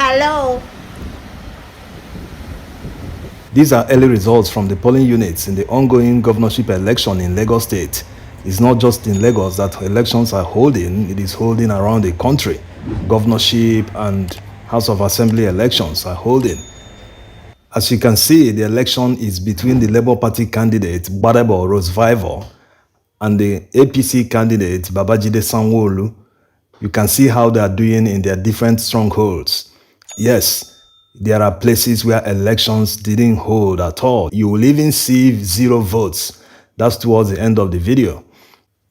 Hello. These are early results from the polling units in the ongoing governorship election in Lagos State. It's not just in Lagos that elections are holding, it is holding around the country. Governorship and House of Assembly elections are holding. As you can see, the election is between the Labour Party candidate Gbadebo Rosevivor and the APC candidate Babajide Sanwo-Olu. You can see how they are doing in their different strongholds. Yes, there are places where elections didn't hold at all. You will even see 0 votes. That's towards the end of the video.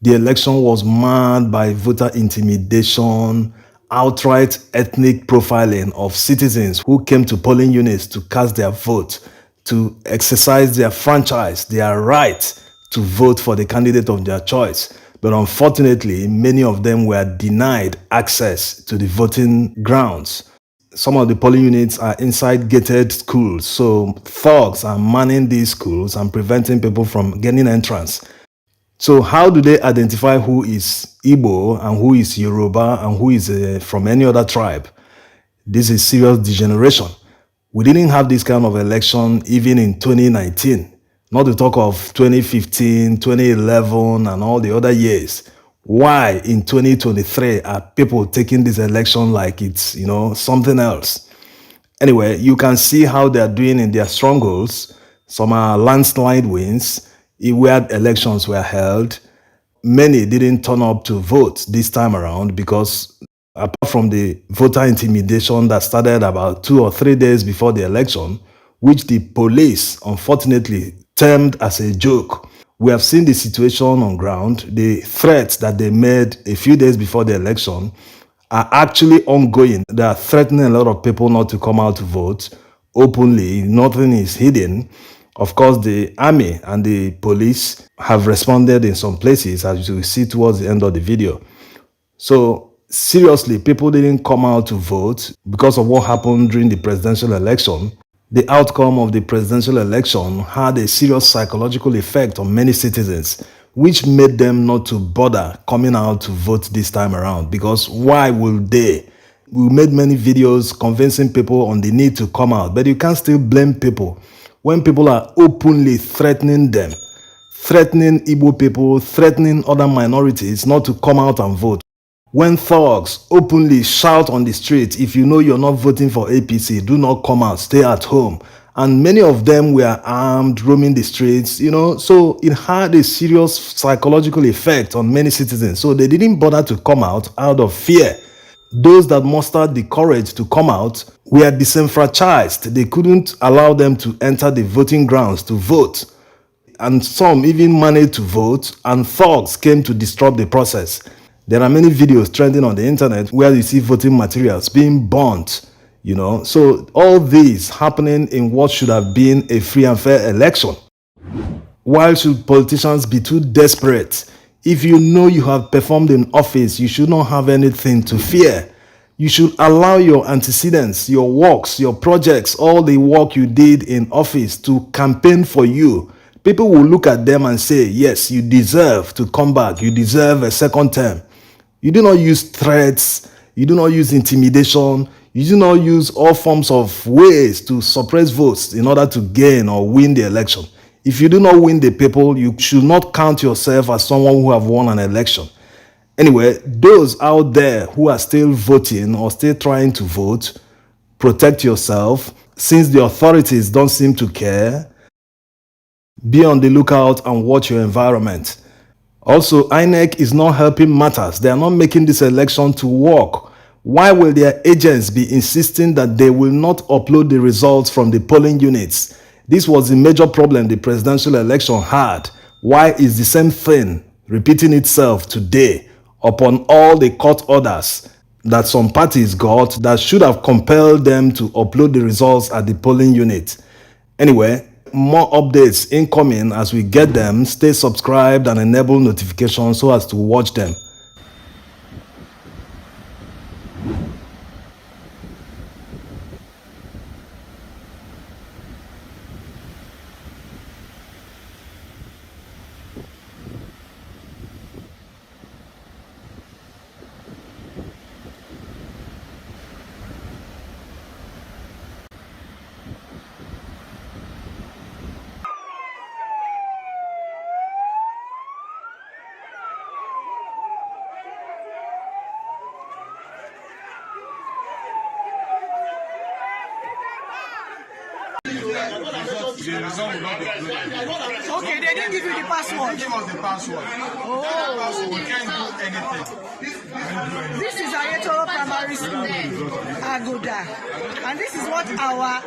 The election was marred by voter intimidation, outright ethnic profiling of citizens who came to polling units to cast their vote, to exercise their franchise, their right to vote for the candidate of their choice. But unfortunately, many of them were denied access to the voting grounds. Some of the polling units are inside gated schools, so thugs are manning these schools and preventing people from getting entrance. So how do they identify who is Igbo and who is Yoruba and who is from any other tribe? This is serious degeneration. We didn't have this kind of election even in 2019, not to talk of 2015, 2011, and all the other years. Why in 2023 are people taking this election like it's, something else? Anyway, you can see how they're doing in their strongholds. Some are landslide wins where elections were held. Many didn't turn up to vote this time around because apart from the voter intimidation that started about 2 or 3 days before the election, which the police unfortunately termed as a joke, we have seen the situation on ground. The threats that they made a few days before the election are actually ongoing. They are threatening a lot of people not to come out to vote openly. Nothing is hidden. Of course, the army and the police have responded in some places, as you will see towards the end of the video. So seriously, people didn't come out to vote because of what happened during the presidential election. The outcome of the presidential election had a serious psychological effect on many citizens, which made them not to bother coming out to vote this time around. Because why will they? We made many videos convincing people on the need to come out, but you can't still blame people when people are openly threatening them, threatening Igbo people, threatening other minorities not to come out and vote. When thugs openly shout on the street, if you know you're not voting for APC, do not come out, stay at home. And many of them were armed, roaming the streets, so it had a serious psychological effect on many citizens. So they didn't bother to come out of fear. Those that mustered the courage to come out were disenfranchised. They couldn't allow them to enter the voting grounds to vote. And some even managed to vote, and thugs came to disrupt the process. There are many videos trending on the internet where you see voting materials being burnt, So all this happening in what should have been a free and fair election. Why should politicians be too desperate? If you know you have performed in office, you should not have anything to fear. You should allow your antecedents, your works, your projects, all the work you did in office to campaign for you. People will look at them and say, yes, you deserve to come back. You deserve a second term. You do not use threats. You do not use intimidation. You do not use all forms of ways to suppress votes in order to gain or win the election. If you do not win the people, you should not count yourself as someone who have won an election. Anyway, those out there who are still voting or still trying to vote, protect yourself. Since the authorities don't seem to care, be on the lookout and watch your environment. Also, INEC is not helping matters. They are not making this election to work. Why will their agents be insisting that they will not upload the results from the polling units? This was the major problem the presidential election had. Why is the same thing repeating itself today upon all the court orders that some parties got that should have compelled them to upload the results at the polling unit? Anyway, more updates incoming as we get them. Stay subscribed and enable notifications so as to watch them. the result will not be uploaded. Okay, they didn't give you the password. Give us the password. Oh. Password. We can't do anything. This is Ayetoro Primary School, Agoda. And this is what our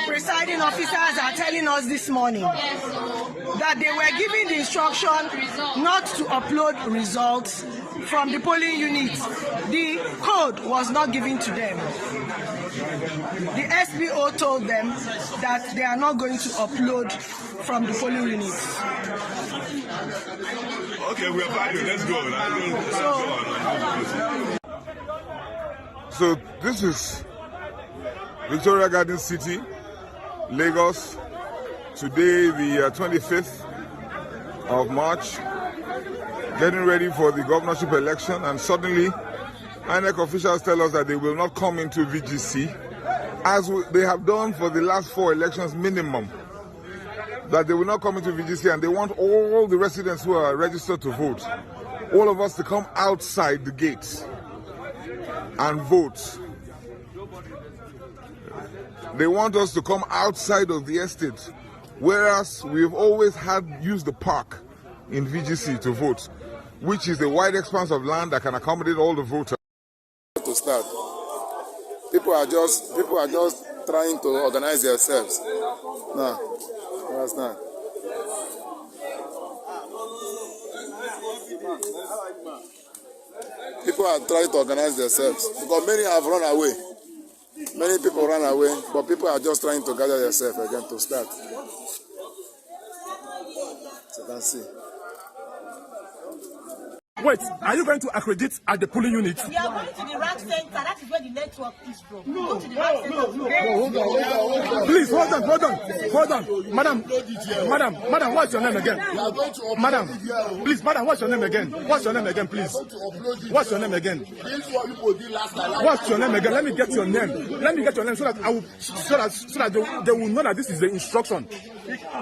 presiding officers are telling us this morning. That they were given the instruction not to upload results from the polling units. The code was not given to them. The SBO told them that they are not going to upload from the polling units. Okay, we're back. Let's go. So this is Victoria Garden City, Lagos. Today, the 25th of March, getting ready for the governorship election, and suddenly INEC officials tell us that they will not come into VGC, as they have done for the last 4 elections minimum, that they will not come into VGC, and they want all the residents who are registered to vote, all of us to come outside the gates and vote. They want us to come outside of the estate, whereas we've always used the park in VGC to vote, which is a wide expanse of land that can accommodate all the voters. To start, people are just trying to organize themselves. No, understand? People are trying to organize themselves because many have run away. Many people run away, but people are just trying to gather themselves again to start. So you can see. Wait, are you going to accredit at the polling unit? We are going to the rank center. That is where the network is from. Go to the rank center. Please, hold on. Madam, what's your name again? Madam, please, madam, what's your name again? What's your name again, please? What's your name again? What's your name again? Let me get your name. So that I will, so that they will know that this is the instruction.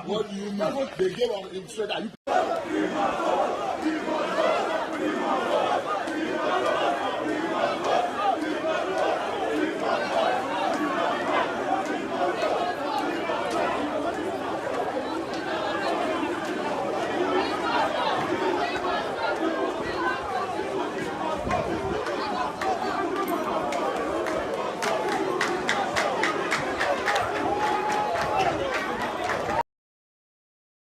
What do you mean? They gave an instruction.